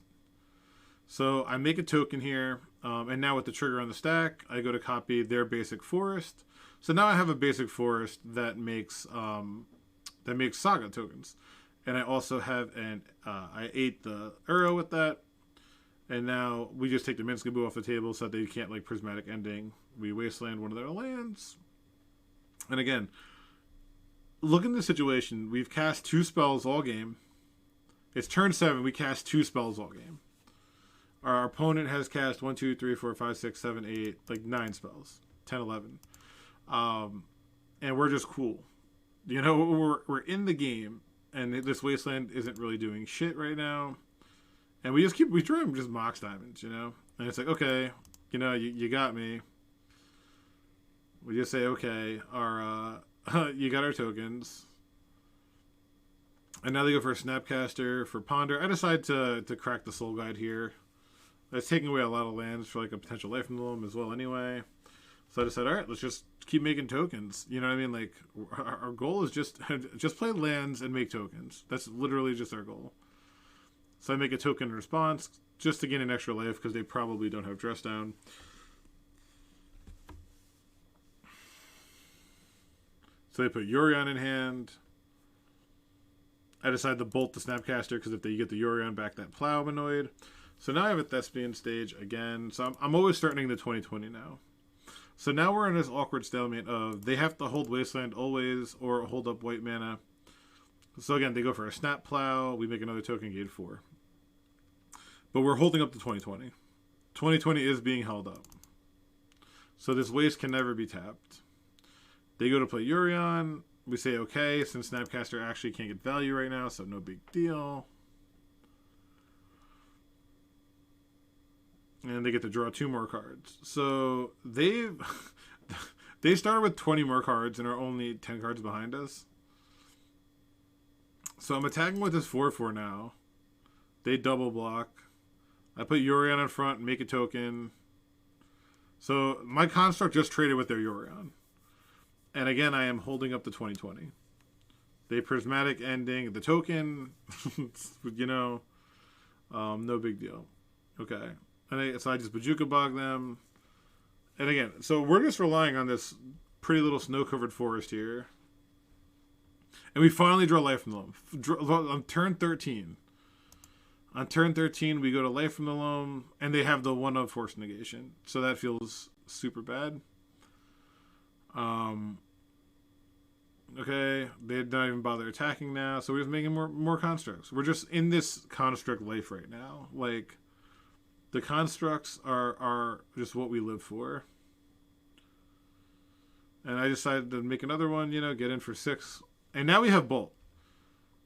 So I make a token here, and now with the trigger on the stack, I go to copy their basic forest. So now I have a basic forest that makes Saga tokens. And I also have I ate the Uro with that. And now we just take the Minskimbu off the table so that they can't, like, Prismatic Ending. We Wasteland one of their lands. And again, look in the situation. We've cast 2 spells all game. It's turn 7. We cast 2 spells all game. Our opponent has cast 1, 2, 3, 4, 5, 6, 7, 8, like 9 spells. 10, 11. And we're just cool. You know, we're in the game. And this Wasteland isn't really doing shit right now. And we drew him just Mox Diamonds, you know? And it's like, okay, you know, you got me. We just say, okay, you got our tokens. And now they go for a Snapcaster, for Ponder. I decide to crack the Soul Guide here. That's taking away a lot of lands for like a potential Life Emblem as well anyway. So I decided, all right, let's just keep making tokens. You know what I mean? Like, our goal is just play lands and make tokens. That's literally just our goal. So I make a token in response just to gain an extra life because they probably don't have Dress Down. So they put Yorion in hand. I decide to bolt the Snapcaster because if they get the Yorion back, that plow, I'm annoyed. So now I have a Thespian stage again. So I'm always starting the 2020 now. So now we're in this awkward stalemate of they have to hold Wasteland always or hold up white mana. So again, they go for a Snap Plow. We make another token, gate 4. But we're holding up the 2020. 2020 is being held up. So this waste can never be tapped. They go to play Yorion. We say okay, since Snapcaster actually can't get value right now, so no big deal. And they get to draw 2 more cards. So they started with 20 more cards and are only 10 cards behind us. So I'm attacking with this 4/4 now. They double block. I put Yorion in front, make a token. So my construct just traded with their Yorion. And again, I am holding up the 2020. They Prismatic Ending. The token, you know, no big deal. Okay. So I just Bojuka Bog them. And again, so we're just relying on this pretty little snow-covered forest here. And we finally draw Life from the Loam. On turn 13. On turn 13, we go to Life from the Loam, and they have the 1-of Force Negation. So that feels super bad. Okay, they don't even bother attacking now, so we're just making more constructs. We're just in this construct life right now. Like, the constructs are just what we live for. And I decided to make another one, you know, get in for 6. And now we have Bolt.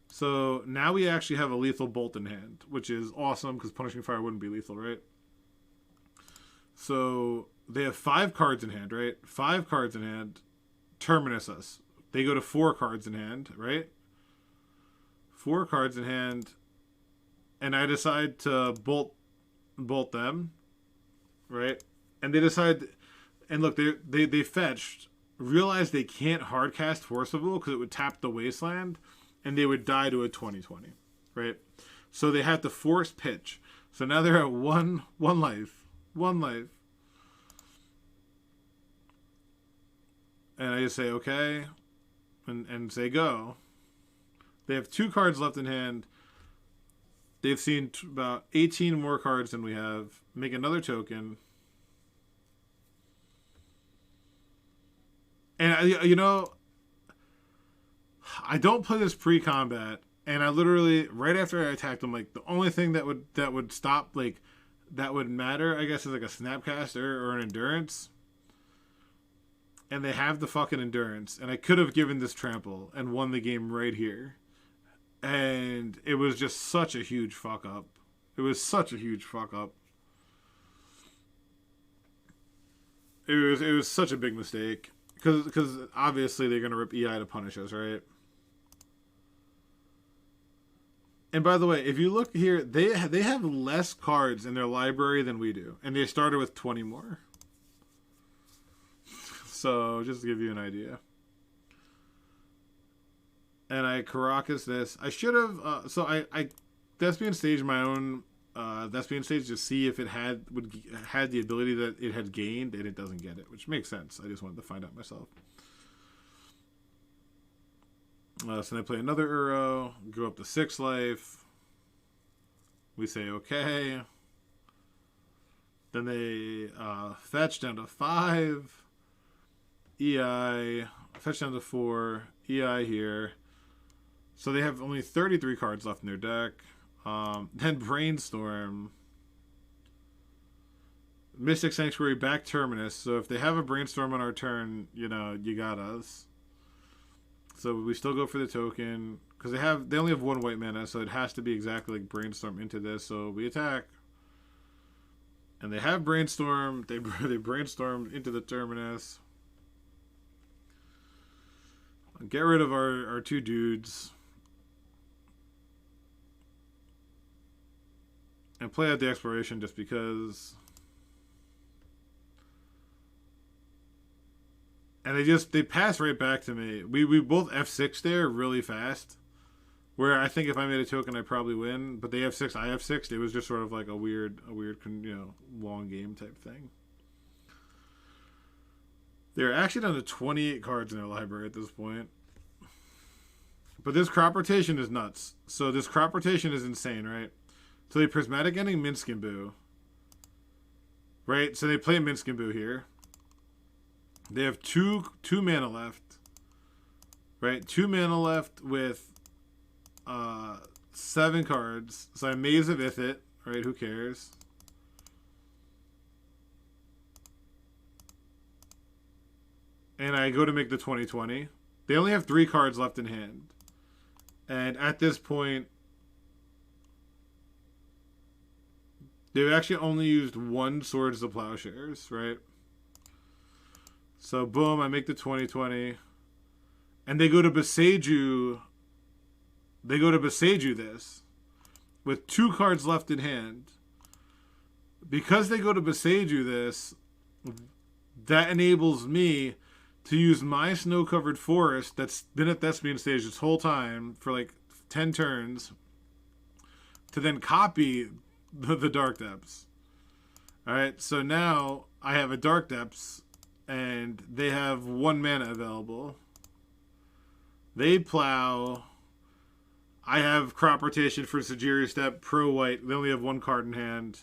So now we actually have a lethal Bolt in hand, which is awesome because Punishing Fire wouldn't be lethal, right? So they have 5 cards in hand, right? 5 cards in hand. Terminus us. They go to 4 cards in hand, right? 4 cards in hand. And I decide to bolt them, right? And they decide, and look, they fetched, realized they can't hardcast Forcible because it would tap the Wasteland, and they would die to a 2020, right? So they have to force pitch. So now they're at one life. And I just say, okay, and say go. They have 2 cards left in hand. They've seen about 18 more cards than we have. Make another token. And, you know, I don't play this pre-combat. And I literally, right after I attacked them, like, the only thing that would stop, like, that would matter, I guess, is like a Snapcaster or an Endurance. And they have the fucking Endurance. And I could have given this Trample and won the game right here. And it was just such a huge fuck up. It was such a huge fuck up. It was such a big mistake. Because obviously they're going to rip EI to punish us, right? And by the way, if you look here, they have less cards in their library than we do. And they started with 20 more. So, just to give you an idea. And I Caracas this. I should have... so I Thespian staged my own Thespian stage to see if it had the ability that it had gained, and it doesn't get it, which makes sense. I just wanted to find out myself. So they play another Uro, go up to 6 life. We say okay. Then they fetch down to 5. EI, fetch down to 4. EI here. So they have only 33 cards left in their deck. Then Brainstorm. Mystic Sanctuary, back Terminus. So if they have a Brainstorm on our turn, you know, you got us. So we still go for the token because they only have one white mana, so it has to be exactly like Brainstorm into this. So we attack, and they have Brainstorm. They brainstormed into the Terminus. Get rid of our two dudes. And play out the exploration just because. And they pass right back to me. We both F6 there really fast. Where I think if I made a token, I'd probably win. But they have 6, I have 6. It was just sort of like a weird, long game type thing. They're actually down to 28 cards in their library at this point. But this crop rotation is nuts. So this crop rotation is insane, right? So they Prismatic Ending Minsc and Boo. Right? So they play Minsc and Boo here. They have two mana left. Right? 2 mana left with 7 cards. So I Maze of Ithit. Right? Who cares? And I go to make the 2020. They only have 3 cards left in hand. And at this point, they've actually only used 1 Swords to Plowshares, right? So, boom, I make the 2020. And they go to Beseju. They go to Beseju this. With 2 cards left in hand. Because they go to Beseju this, that enables me to use my snow-covered forest that's been at Thespian stage this whole time for like 10 turns to then copy the Dark Depths. Alright, so now I have a Dark Depths and they have 1 mana available. They plow. I have crop rotation for Sagiri Step, pro white. They only have 1 card in hand,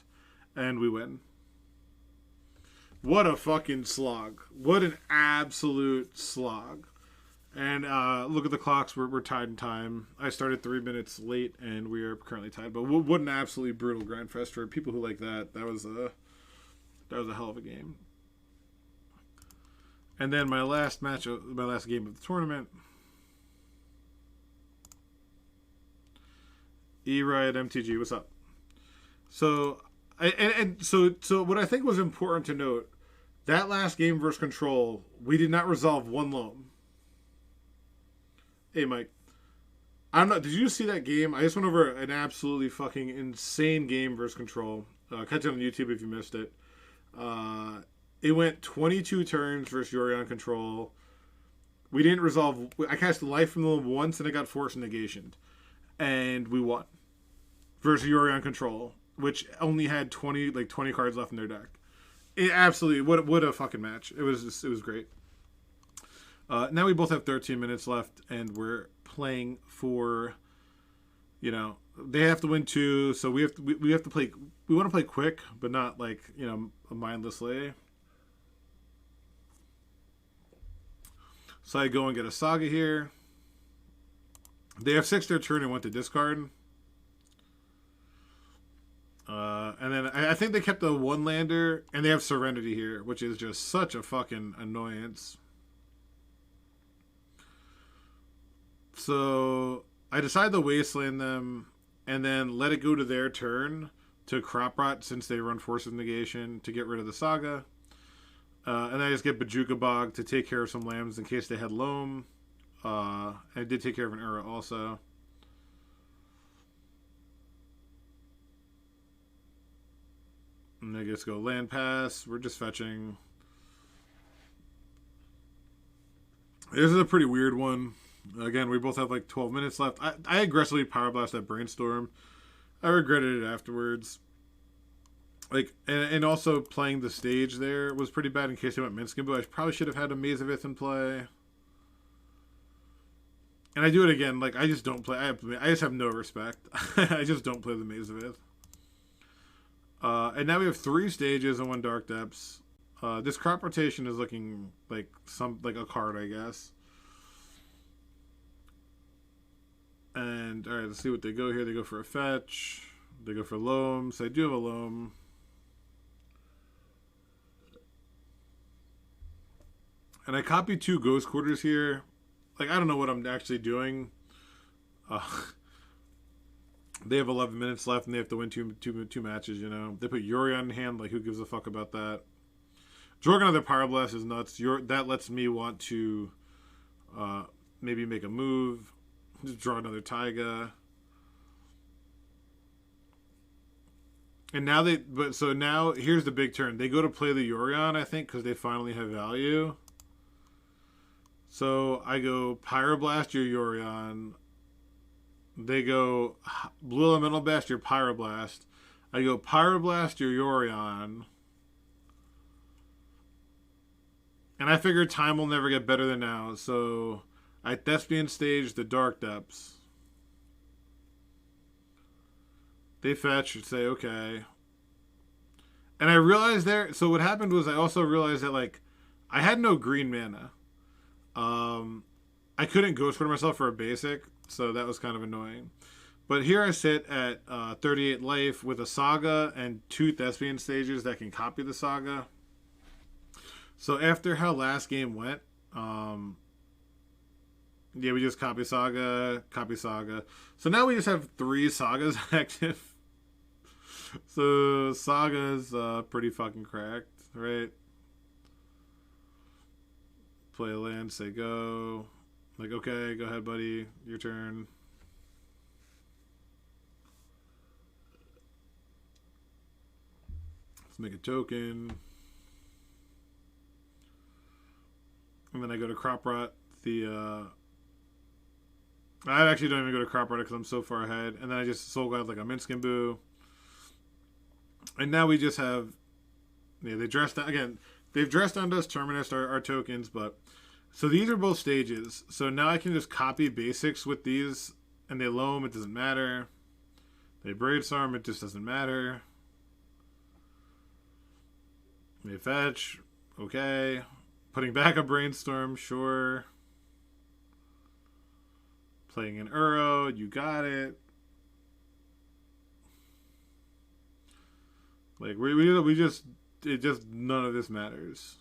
and we win. What a fucking slog. What an absolute slog. And look at the clocks. We're tied in time. I started 3 minutes late, and we are currently tied. But what an absolutely brutal grind fest for people who like that. That was a hell of a game. And then my last game of the tournament. E-Riot MTG, what's up? So So what I think was important to note, that last game versus Control, we did not resolve 1 loam. Hey, Mike. Did you see that game? I just went over an absolutely fucking insane game versus Control. Catch it on YouTube if you missed it. It went 22 turns versus Yorion Control. We didn't resolve. I cast Life from the Loam once and it got Force Negationed. And we won. Versus Yorion Control, which only had 20 cards left in their deck. It absolutely, what a fucking match. It was great. Now we both have 13 minutes left, and we're playing for, they have to win 2, so we have to play. We want to play quick, but not mindlessly. So I go and get a Saga here. They have 6 their turn and went to discard. And then I think they kept the 1-lander, and they have Serenity here, which is just such a fucking annoyance. So I decide to wasteland them, and then let it go to their turn to crop rot since they run Force of Negation to get rid of the Saga. And I just get Bajuka Bog to take care of some lambs in case they had Loam. I did take care of an Ura also. And I guess go land pass. We're just fetching. This is a pretty weird one. Again, we both have like 12 minutes left. I aggressively Power Blast that Brainstorm. I regretted it afterwards. And also playing the stage there was pretty bad in case they went Minsc. I probably should have had a Maze of Ith in play. And I do it again. I just don't play. I just have no respect. I just don't play the Maze of Ith. And now we have 3 stages and 1 Dark Depths. This crop rotation is looking like a card, I guess. And alright, let's see what they go here. They go for a fetch. They go for Loam. So I do have a Loam. And I copy 2 Ghost Quarters here. like, I don't know what I'm actually doing. They have 11 minutes left and they have to win two matches, you know. They put Yorion in hand, like, who gives a fuck about that? Drawing another Pyroblast is nuts. That lets me want to maybe make a move. Just draw another Taiga. And now so now, here's the big turn. They go to play the Yorion, I think, because they finally have value. So I go Pyroblast your Yorion. They go Blue Elemental Blast your Pyroblast. I go Pyroblast your Yorion. And I figure time will never get better than now. So I Thespian Stage the Dark Depths. They fetch and say, okay. And I realized there, so what happened was I also realized that, like, I had no green mana. I couldn't Ghost Quarter myself for a basic, so that was kind of annoying. But here I sit at 38 life with a Saga and 2 Thespian Stages that can copy the Saga. So after how last game went, yeah, we just copy Saga. So now we just have 3 Sagas active. So Saga's pretty fucking cracked, right? Play a land, say go. Like, okay, go ahead, buddy. Your turn. Let's make a token. And then I go to Crop Rot. I actually don't even go to Crop Rot because I'm so far ahead. And then I just Soul Glide like a Minskin Boo. And now we just have... Yeah, they dressed... Again, they've dressed onto us Terminus, our tokens, but... So these are both stages. So now I can just copy basics with these. And they loam, it doesn't matter. They Braidstorm, it just doesn't matter. They fetch, okay. Putting back a Brainstorm, sure. Playing an Uro, you got it. Like, we just, none of this matters.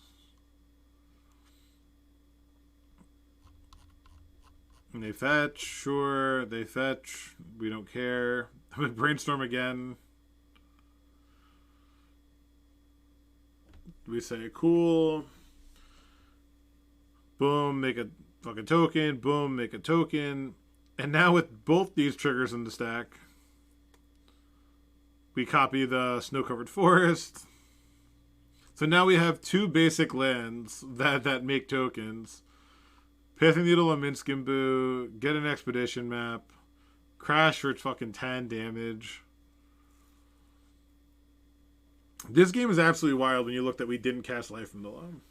And they fetch, sure, they fetch, we don't care. Brainstorm again. We say, cool. Boom, make a fucking token. Boom, make a token. And now with both these triggers in the stack, we copy the Snow-Covered Forest. So now we have 2 basic lands that make tokens. Pithing Needle and Minskin Boo. Get an Expedition map. Crash for fucking 10 damage. This game is absolutely wild when you look that we didn't cast Life from the Loam.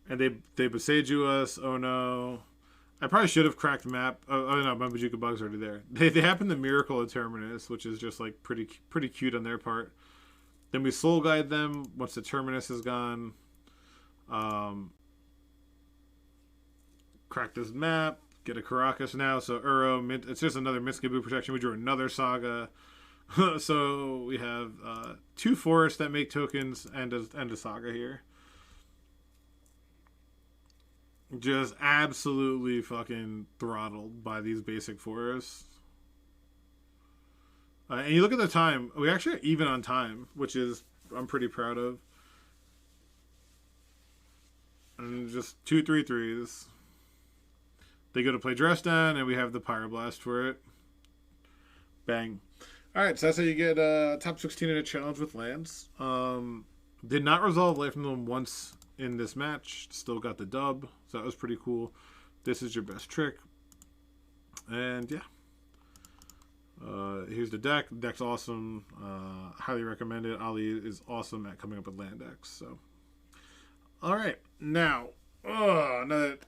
And they Beseiju us. Oh no. I probably should have cracked map. Oh no, my Bajuka Bug's already there. They happen the Miracle of Terminus, which is just like pretty cute on their part. Then we Soul Guide them once the Terminus is gone. Crack this map. Get a Caracas now. So Uro, it's just another Minskin Boo protection. We drew another Saga. So we have 2 forests that make tokens and a Saga here. Just absolutely fucking throttled by these basic forests. And you look at the time. We actually are even on time, which is I'm pretty proud of. And just 2 3/3s. They go to play Dresden, and we have the Pyroblast for it. Bang. Alright, so that's how you get top 16 in a challenge with lands. Did not resolve Life from them once in this match. Still got the dub, so that was pretty cool. This is your best trick. And yeah. Here's the deck. The deck's awesome. Highly recommend it. Alli is awesome at coming up with land decks. So, alright. Now, now that